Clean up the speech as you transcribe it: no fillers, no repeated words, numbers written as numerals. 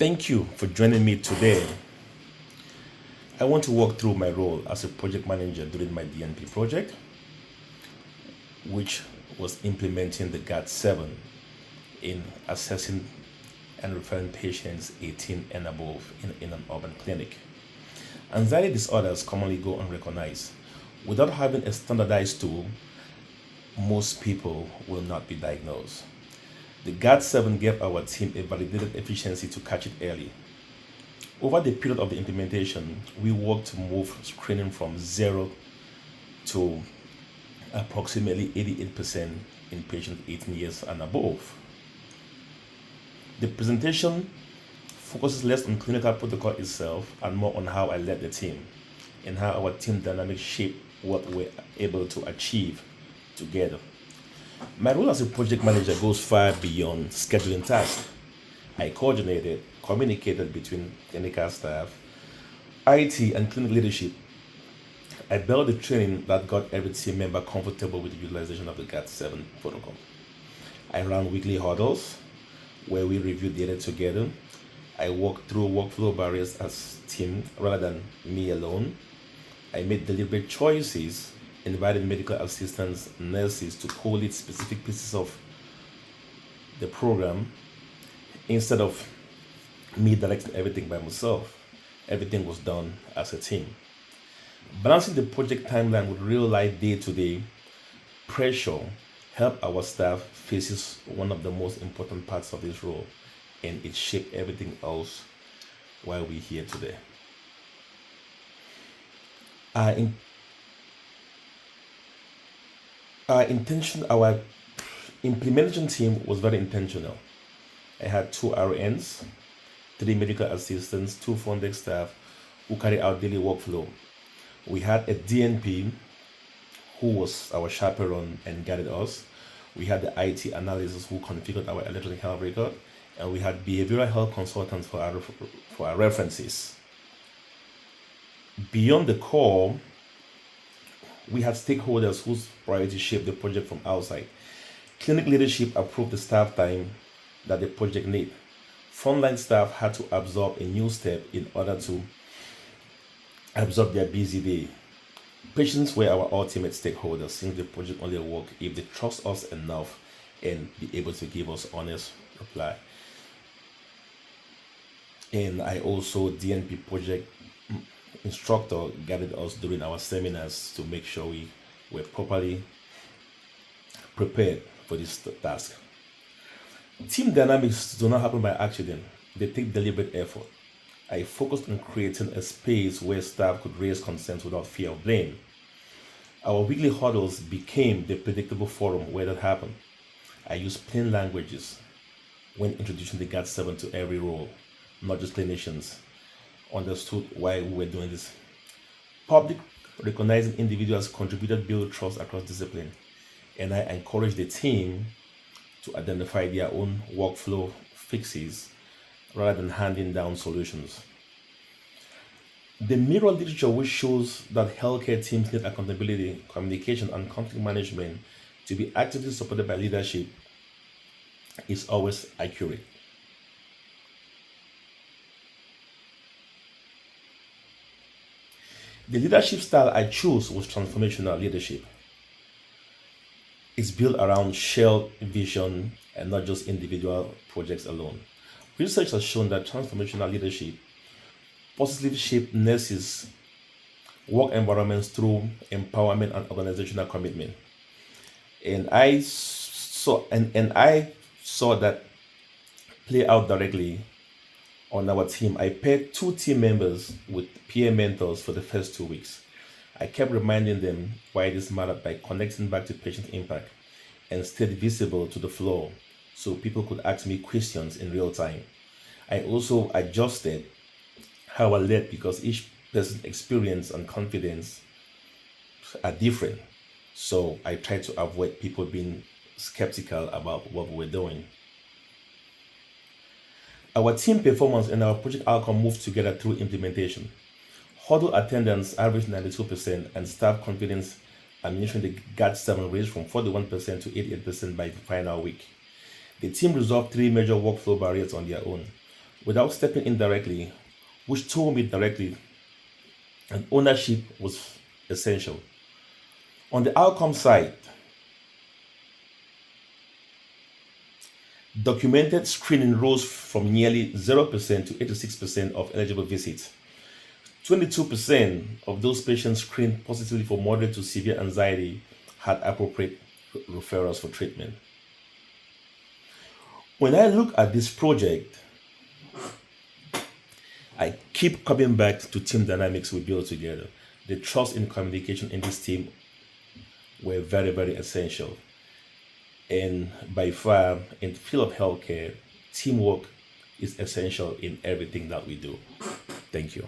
Thank you for joining me today. I want to walk through my role as a project manager during my DNP project, which was implementing the GAT7 in assessing and referring patients 18 and above in an urban clinic. Anxiety disorders commonly go unrecognized. Without having a standardized tool, most people will not be diagnosed. The GAT7 gave our team a validated efficiency to catch it early. Over the period of the implementation, we worked to move screening from zero to approximately 88% in patients 18 years and above. The presentation focuses less on clinical protocol itself and more on how I led the team and how our team dynamic shaped what we're able to achieve together. My role as a project manager goes far beyond scheduling tasks. I coordinated, communicated between clinical staff, IT, and clinic leadership. I built the training that got every team member comfortable with the utilization of the GAT7 protocol. I ran weekly huddles where we reviewed data together. I walked through workflow barriers as team rather than me alone. I made deliberate choices, invited medical assistants, nurses to co-lead specific pieces of the program instead of me directing everything by myself. Everything was done as a team. Balancing the project timeline with real life day to day pressure help our staff faces one of the most important parts of this role, and it shaped everything else why we're here today. Our, in, our implementation team was very intentional. I had two RNs, three medical assistants, two front desk staff who carry out daily workflow. We had a DNP who was our chaperone and guided us. We had the IT analysts who configured our electronic health record, and we had behavioral health consultants for our references. Beyond the core, we had stakeholders whose priorities shaped the project from outside. Clinic leadership approved the staff time that the project need. Frontline staff had to absorb a new step in order to absorb their busy day. Patients were our ultimate stakeholders since the project only work if they trust us enough and be able to give us honest reply. And I also DNP project instructor guided us during our seminars to make sure we were properly prepared for this task. Team dynamics do not happen by accident, they take deliberate effort. I focused on creating a space where staff could raise concerns without fear of blame. Our weekly huddles became the predictable forum where that happened. I used plain languages when introducing the GAT7 to every role, not just clinicians, understood why we were doing this. Public recognizing individuals contributed build trust across discipline, and I encouraged the team to identify their own workflow fixes rather than handing down solutions. The mirror literature which shows that healthcare teams need accountability, communication, and conflict management to be actively supported by leadership is always accurate. The leadership style I chose was transformational leadership. It's built around shared vision and not just individual projects alone. Research has shown that transformational leadership positively shapes nurses' work environments through empowerment and organizational commitment. And I saw that play out directly on our team. I paired two team members with peer mentors for the first 2 weeks. I kept reminding them why this mattered by connecting back to patient impact and stayed visible to the floor so people could ask me questions in real time. I also adjusted how I led because each person's experience and confidence are different. So I tried to avoid people being skeptical about what we were doing. Our team performance and our project outcome moved together through implementation. Huddle attendance averaged 92%, and staff confidence administering the GAT7 raised from 41% to 88% by the final week. The team resolved three major workflow barriers on their own. without stepping in directly, which told me directly and ownership was essential. On the outcome side, documented screening rose from nearly 0% to 86% of eligible visits. 22% of those patients screened positively for moderate to severe anxiety had appropriate referrals for treatment. When I look at this project, I keep coming back to team dynamics we built together. The trust in communication in this team were very, very essential. And by far, in the field of healthcare, teamwork is essential in everything that we do. Thank you.